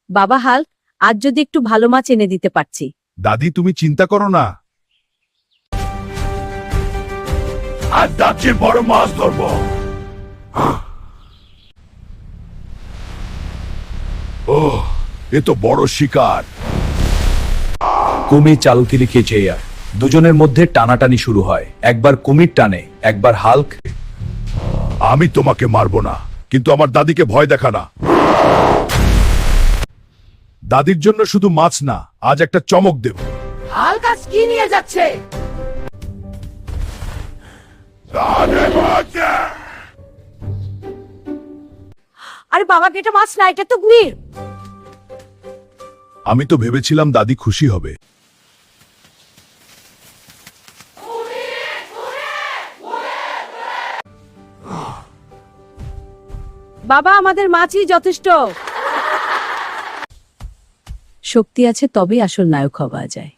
বাবা হাল, আজ যদি একটু ভালো মাছ এনে দিতে পারছি। দাদি তুমি চিন্তা করো না, আজ তার চেয়ে বড় মাছ ধরবো। ওহ, এ তো বড় শিকার। কুমির চালতিলি খেয়েছে আর দুজনের মধ্যে টানাটানি শুরু হয়। একবার কুমির টানে, একবার হাল্ক। আমি তোমাকে মারবো না, কিন্তু আমার দাদিকে ভয় দেখা না। দাদির জন্য শুধু মাছ না, আজ একটা চমক দেব। হাল্ক আজ কি নিয়ে যাচ্ছে? আরে বাবা, এটা মাছ না, এটা তো কুমির। আমি তো ভেবেছিলাম দাদি খুশি হবে। বাবা, আমাদের মাছই যথেষ্ট। শক্তি আছে তবেই আসল নায়ক হওয়া যায়।